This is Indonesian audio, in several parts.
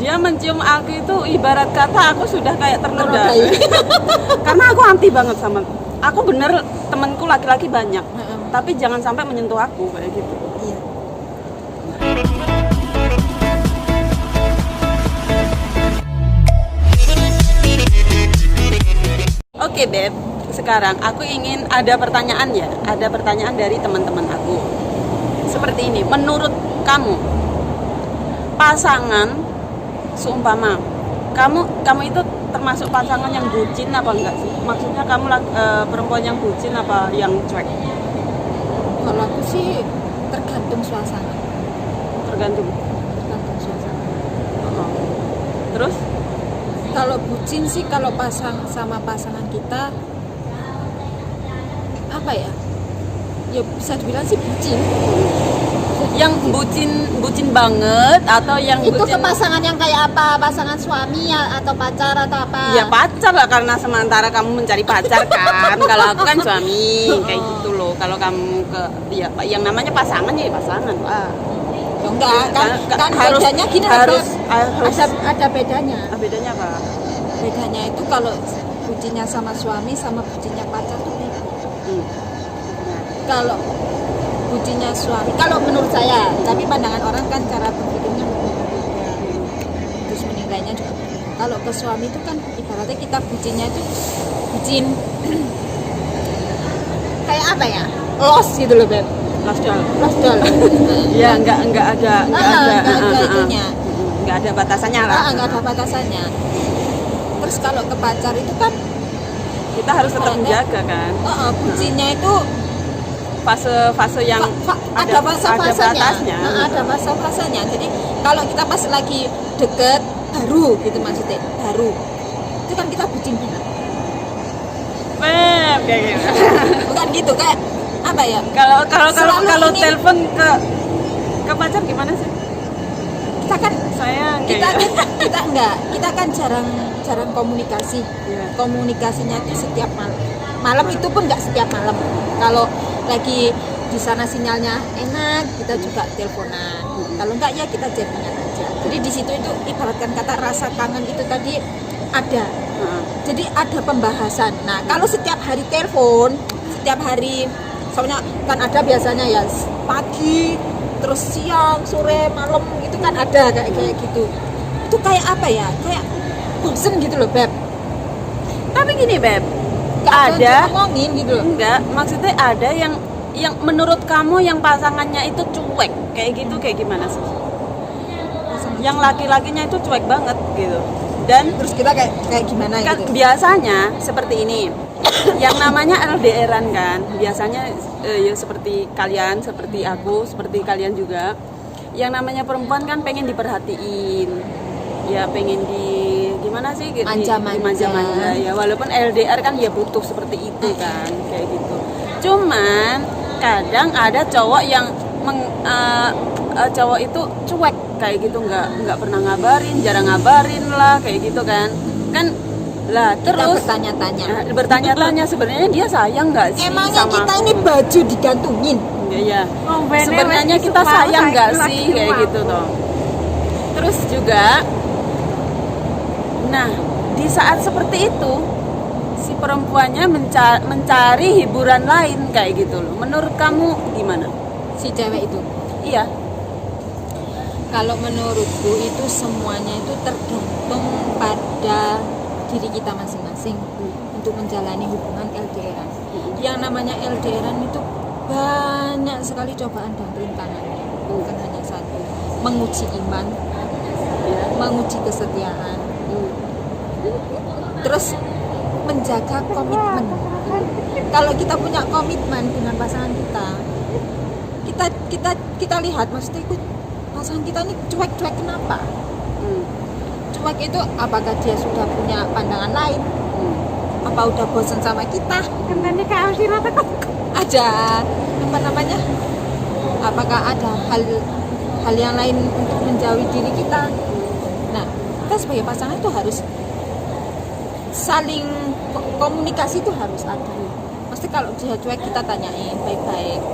Dia mencium aku itu ibarat kata aku sudah kayak ternodai. Karena aku anti banget sama. Aku bener temenku laki-laki banyak. Tapi jangan sampai menyentuh aku kayak gitu. Iya. Oke, Beb. Sekarang aku ingin ada pertanyaan ya. Ada pertanyaan dari teman-teman aku. Seperti ini, menurut kamu pasangan seumpama kamu itu termasuk pasangan yang bucin apa enggak sih? Maksudnya kamu perempuan yang bucin apa yang cuek? Kalau aku sih tergantung suasana. Tergantung Suasana. Oh. Terus Kalau bucin sih kalau sama pasangan kita apa ya? Ya bisa dibilang sih bucin. yang bucin banget atau yang Itu bucin ke pasangan yang kayak apa? Pasangan suami ya atau pacar atau apa? ya pacar lah, karena sementara kamu mencari pacar kan. Kalau aku kan suami kayak gitu loh. Kalau kamu ke ya yang namanya pasangan ya pasangan. Wah. Enggak, kan harus, bedanya gini harus ada bedanya. Bedanya apa? Bedanya itu kalau bucinnya sama suami sama bucinnya pacar tuh beda. Kalau bucinnya suami, kalau menurut saya, tapi pandangan orang kan cara berpikirnya berbeda. Terus menilainya juga berbeda. Kalau ke suami itu kan ibaratnya kita bucinnya itu bucin kayak apa ya? Los gitu loh, Beb. Los dol. Ya enggak ada itunya. Enggak ada batasannya lah. Enggak ada batasannya. Terus kalau ke pacar itu kan kita harus tetap menjaga kan. bucinnya itu fase yang ada fase-fasenya. Ada fase-fasenya. Jadi kalau kita pas lagi deket baru gitu maksudnya, baru. Itu kan kita bucin banget. Kayak gitu. Bukan gitu, kayak apa ya? Kalau telepon ke pacar gimana sih? Kita kan sayang kita kan jarang komunikasi. Yeah. Komunikasinya itu setiap malam itu pun nggak setiap malam. Kalau lagi di sana sinyalnya enak, kita juga teleponan. Kalau enggak ya kita chattingan aja. Jadi di situ itu ibaratkan kata rasa kangen itu tadi ada. Jadi ada pembahasan. Nah, kalau setiap hari telepon, setiap hari soalnya kan ada biasanya ya pagi, terus siang, sore, malam itu kan ada kayak gitu. Itu kayak apa ya? Kayak bosen gitu loh, Beb. Tapi gini, Beb. Ada ngomongin gitu loh. Enggak, maksudnya ada yang menurut kamu yang pasangannya itu cuek kayak gitu, kayak gimana sih? Yang laki-lakinya itu cuek banget gitu. Dan terus kita kayak gimana kan gitu. Biasanya seperti ini. Yang namanya LDRan kan, biasanya ya seperti kalian, seperti aku, seperti kalian juga. Yang namanya perempuan kan pengen diperhatiin. Ya pengen gimana sih dimanja-manja ya, walaupun LDR kan ya butuh seperti itu kan, kayak gitu. Cuman kadang ada cowok yang cowok itu cuek kayak gitu, nggak pernah ngabarin, jarang ngabarin lah kayak gitu kan lah. Terus bertanya-tanya sebenarnya dia sayang nggak sih emangnya sama kita aku? ini baju digantungin Ya sebenarnya kita sayang nggak sih kayak gitu toh. Terus juga nah, di saat seperti itu si perempuannya mencari hiburan lain kayak gitu loh. Menurut kamu gimana? Si cewek itu? Iya. Kalau menurutku itu semuanya itu tergantung pada diri kita masing-masing untuk menjalani hubungan LDRan. Yang namanya LDRan itu banyak sekali cobaan dan rintangannya, bukan hanya satu. Menguji iman, menguji kesetiaan, terus menjaga komitmen. Kalau kita punya komitmen dengan pasangan kita lihat maksudnya itu pasangan kita ini cuek kenapa? Cuek itu apakah dia sudah punya pandangan lain? Apa udah bosan sama kita? Kentangnya kayak harus dirata kok. Ada apa namanya? Apakah ada hal yang lain untuk menjauhi diri kita? Nah, kita sebagai pasangan itu harus saling komunikasi itu harus ada. Pasti kalau dia cuek kita tanyain baik-baik.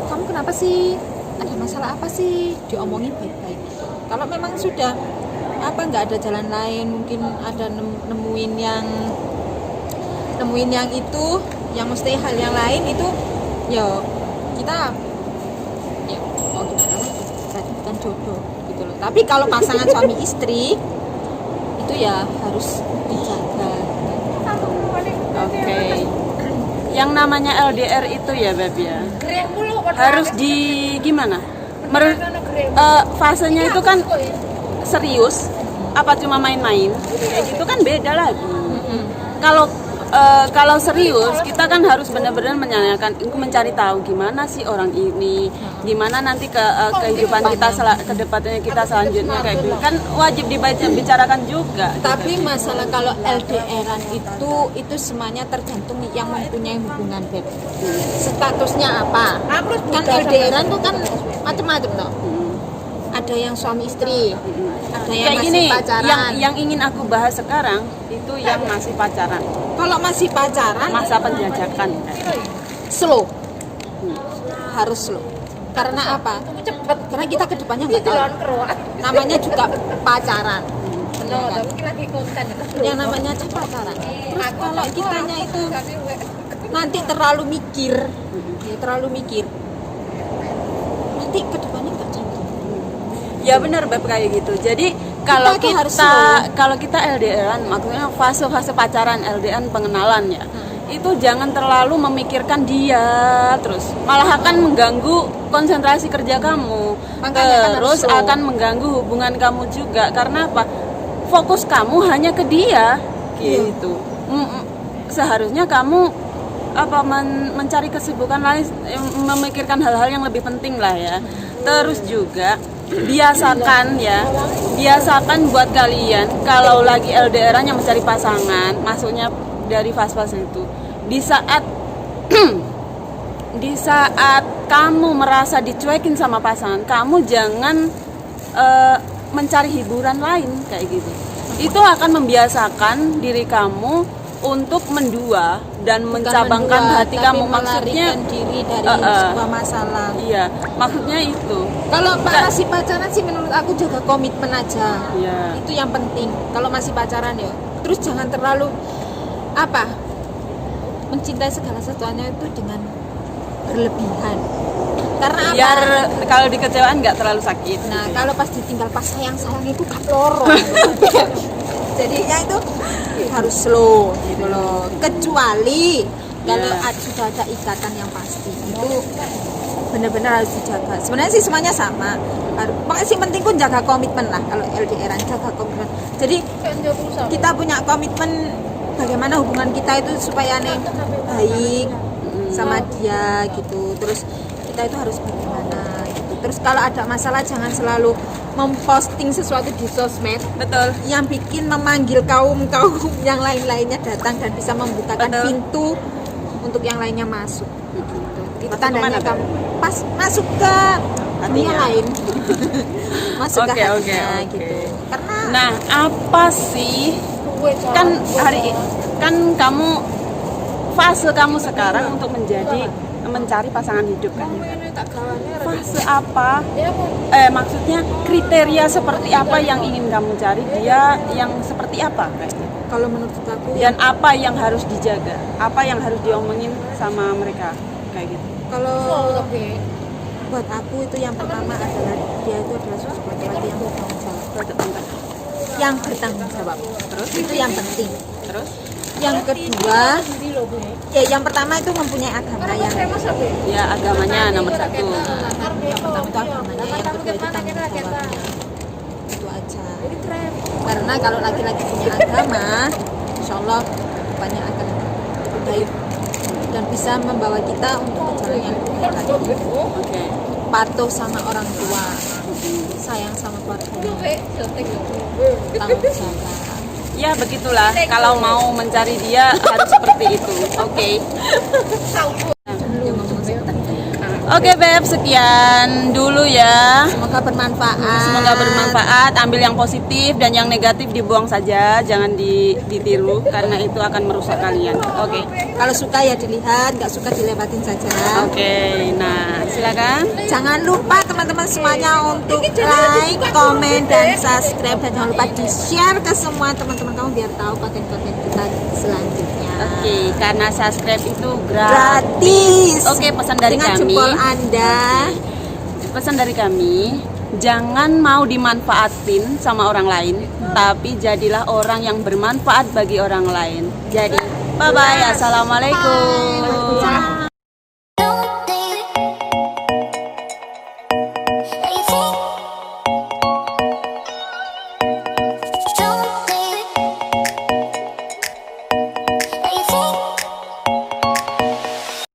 Kamu kenapa sih? Ada masalah apa sih? Diomongin baik-baik. Kalau memang sudah nggak ada jalan lain, mungkin ada nemuin yang itu, yang mesti hal yang lain itu, ya kita ya mau gimana lagi, berarti bukan jodoh gitu loh. Tapi kalau pasangan suami istri itu ya harus dijaga. Oke. Yang namanya LDR itu ya Beb ya, harus di gimana? Fasenya itu kan serius, apa cuma main-main? Kayak gitu kan beda lagi. Kalau serius kita kan harus benar-benar menanyakan, mencari tahu gimana sih orang ini, gimana nanti kehidupan kita ke depannya kita selanjutnya kayak gitu kan wajib dibicarakan juga. Tapi masalah kalau LDRan itu semuanya tergantung yang mempunyai hubungan, Beb. Statusnya apa? Kan LDRan tuh kan macam-macam toh. Ada yang suami istri, ada yang Kayak masih gini, pacaran. yang ingin aku bahas sekarang itu yang masih pacaran, Kalau masih pacaran, masa penjajakan. slow. Harus slow. Karena apa? Karena kita kedepannya nggak tahu. Namanya juga pacaran. Ya kan? Yang namanya aja pacaran. Terus kalau kitanya itu nanti terlalu mikir, nanti kedepannya nggak cantik. Ya benar Beb kayak gitu. Jadi kalau Kita tuh harus slow. kita LDRan, maksudnya fase-fase pacaran, LDRan pengenalan ya. Itu jangan terlalu memikirkan dia terus. Malah akan mengganggu konsentrasi kerja kamu. Makanya kan Terus harus slow. akan mengganggu hubungan kamu juga. Karena apa? Fokus kamu hanya ke dia gitu. Seharusnya kamu mencari kesibukan lain, memikirkan hal-hal yang lebih penting lah ya. Terus juga biasakan buat kalian kalau lagi LDRan yang mencari pasangan, maksudnya dari fase-fase itu, di saat kamu merasa dicuekin sama pasangan, kamu jangan mencari hiburan lain kayak gitu. Itu akan membiasakan diri kamu untuk mendua dan mencabangkan mendua, hati tapi kamu, maksudnya melarikan diri dari sebuah masalah. iya, maksudnya itu. Kalau masih pacaran sih menurut aku jaga komitmen aja. Iya. Itu yang penting. Kalau masih pacaran ya. Terus jangan terlalu mencintai segala sesuatunya itu dengan berlebihan. Karena apa? Biar kalau dikecewaan nggak terlalu sakit. Nah, kalau pas ditinggal pas sayang itu gak loro. Jadinya itu harus slow gitu loh. Kecuali kalau sudah ada ikatan yang pasti, itu benar-benar harus dijaga. Sebenarnya sih semuanya sama. Pokoknya sih penting pun jaga komitmen lah. Kalau LDRan jaga komitmen. Jadi kita punya komitmen bagaimana hubungan kita itu supaya baik sama dia gitu. Terus kita itu harus bagaimana gitu. Terus kalau ada masalah jangan selalu memposting sesuatu di sosmed. Betul. Yang bikin memanggil kaum yang lain-lainnya datang dan bisa membukakan Betul. pintu untuk yang lainnya masuk. Gitu. Itu Masuk tandanya kemana, kamu pas masuk ke dunia Hatinya. lain. Masuk ke Oke, hatinya oke. gitu. Karena Nah, apa sih kan kamu fase kamu sekarang untuk mencari pasangan hidup kan? Fase apa? Maksudnya kriteria seperti apa yang ingin kamu cari, dia yang seperti apa kayak gitu? kalau menurut aku Dan apa yang harus dijaga? Apa yang harus diomongin sama mereka kayak gitu? kalau buat aku itu yang pertama adalah dia itu adalah sosok laki-laki yang bertanggung jawab. Terus itu yang penting. Terus Yang kedua, ya yang pertama itu mempunyai agama yang ya agamanya nomor satu. yang pertama itu agamanya, yang kedua itu tanggung jawabnya. Itu aja. Karena kalau laki-laki punya agama, insya Allah banyak akan lebih baik dan bisa membawa kita untuk ke jalan yang lebih baik. Oke. Patuh sama orang tua, sayang sama keluarga, tanggung jawab. Ya begitulah, kalau mau mencari dia harus seperti itu. Oke. Oke Beb, sekian dulu ya. Semoga bermanfaat. Semoga bermanfaat. Ambil yang positif dan yang negatif dibuang saja, jangan ditiru karena itu akan merusak kalian. Oke. Kalau suka ya dilihat, nggak suka dilewatin saja. Oke. Nah, silakan. Jangan lupa teman-teman semuanya untuk like, komen, dan subscribe, dan jangan lupa di-share ke semua teman-teman kamu biar tahu konten-konten kita selanjutnya. Oke, karena subscribe itu Gratis. Oke, pesan dari Dengan kami. jempol Anda. Pesan dari kami, jangan mau dimanfaatin sama orang lain, tapi jadilah orang yang bermanfaat bagi orang lain. Jadi, bye-bye. Assalamualaikum.